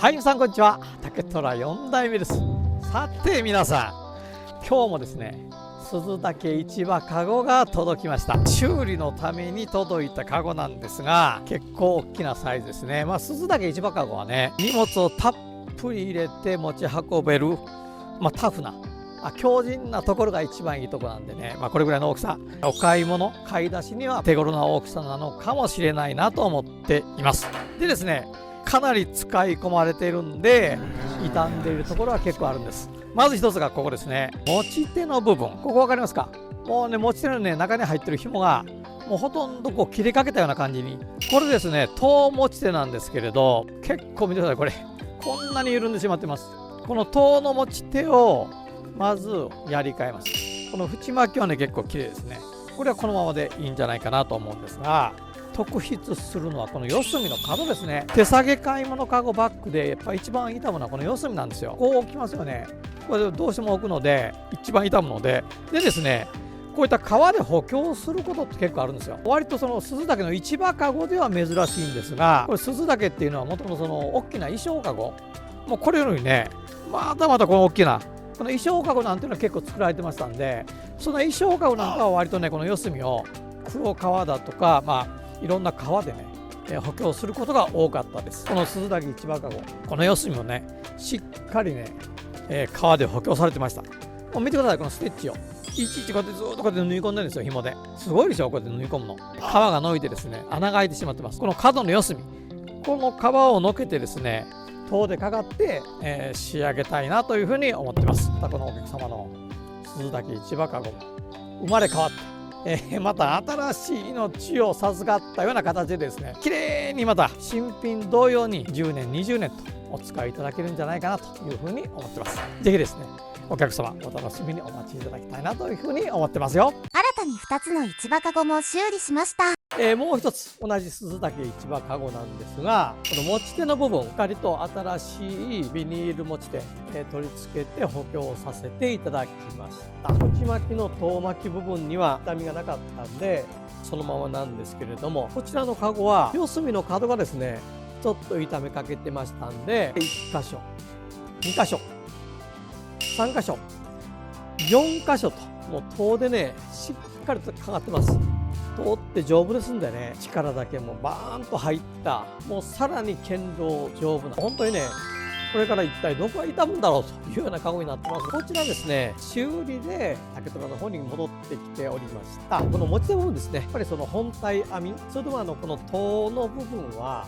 はい、皆さんこんにちは。竹虎4代目です。さて皆さん、今日もですね、鈴竹市場かごが届きました。修理のために届いたかごなんですが、結構大きなサイズですね。鈴竹市場かごはね、荷物をたっぷり入れて持ち運べる、タフな強靭なところが一番いいところなんでね、これぐらいの大きさ、お買い物買い出しには手頃な大きさなのかもしれないなと思っています。でですね、かなり使い込まれているんで、傷んでいるところは結構あるんです。まず一つがここですね、持ち手の部分、ここ分かりますか？もうね、持ち手のね、中に入ってる紐がもうほとんどこう切れかけたような感じに、これですね、籐持ち手なんですけれど、結構見てください、これこんなに緩んでしまってます。この籐の持ち手をまずやり替えます。この縁巻きはね、結構綺麗ですね。これはこのままでいいんじゃないかなと思うんですが、特筆するのはこの四隅の角ですね。手提げ買い物かごバッグでやっぱ一番傷むのはこの四隅なんですよ。こう置きますよね。これどうしても置くので一番傷むので、でですね、こういった革で補強することって結構あるんですよ。割とその鈴竹の市場かごでは珍しいんですが、これ鈴竹っていうのはもともとその大きな衣装かご、もうこれよりね、またこの大きなこの衣装かごなんていうのは結構作られてましたんで、その衣装かごなんかは割とね、この四隅を黒革だとか、いろんな革でね、補強することが多かったです。この鈴竹市場かご、この四隅もね、しっかりね、革で補強されてました。もう見てください、このステッチをいちいちこうやってずっとこうやって縫い込んでるんですよ、紐で。すごいでしょ、こうやって縫い込むの。革が伸びてですね、穴が開いてしまってます。この角の四隅、この革をのけてですね、籐でかかって、仕上げたいなというふうに思ってます。このお客様の鈴竹市場かご生まれ変わって、また新しい命を授かったような形でですね、綺麗にまた新品同様に10年20年とお使いいただけるんじゃないかなというふうに思ってます。ぜひですね、お客様お楽しみにお待ちいただきたいなというふうに思ってますよ。新たに2つの市場かごも修理しました。もう一つ同じ鈴竹市場かごなんですが、この持ち手の部分、しっかりと新しいビニール持ち手、取り付けて補強させていただきました。内巻きの遠巻き部分には痛みがなかったんでそのままなんですけれども、こちらのかごは四隅の角がですね、ちょっと痛めかけてましたんで、1箇所2箇所3箇所4箇所と、もう籐でね、しっかりとかかってます。籐って丈夫ですんでね、力だけもバーンと入った、もうさらに堅牢丈夫な、本当にね、これから一体どこが傷むんだろうというようなかごになってます。こちらですね、修理で竹虎の方に戻ってきておりました。この持ち手部分ですね、やっぱりその本体編み、それともこの籐の部分は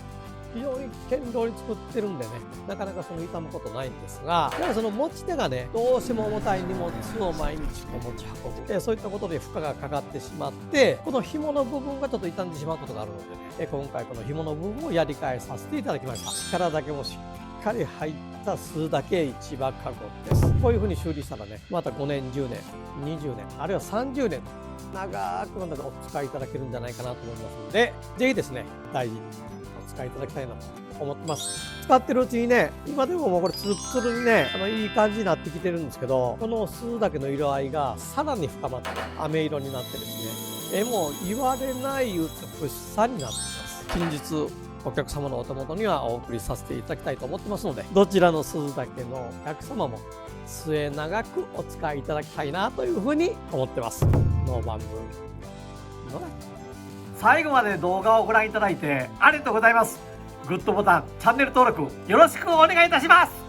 非常に堅牢に作ってるんでね、なかなかその傷むことないんですが、やはりその持ち手がね、どうしても重たい荷物を毎日こう持ち運ぶ、そういったことで負荷がかかってしまって、この紐の部分がちょっと傷んでしまうことがあるのでね、今回この紐の部分をやり替えさせていただきました。力だけもしっかり入った鈴竹市場かごです。こういう風に修理したらね、また5年10年20年あるいは30年長くお使いいただけるんじゃないかなと思いますので、ぜひですね、大事にお使いいただきたいなと思ってます。使ってるうちにね、今でももうこれツルツルにね、いい感じになってきてるんですけど、この鈴竹の色合いがさらに深まって飴色になってですね、もう言われない美しさになっています。近日お客様のお手元にはお送りさせていただきたいと思ってますので、どちらの鈴竹のお客様も末永くお使いいただきたいなというふうに思ってます。ノーバンブの最後まで動画をご覧いただいてありがとうございます。グッドボタン、チャンネル登録よろしくお願いいたします。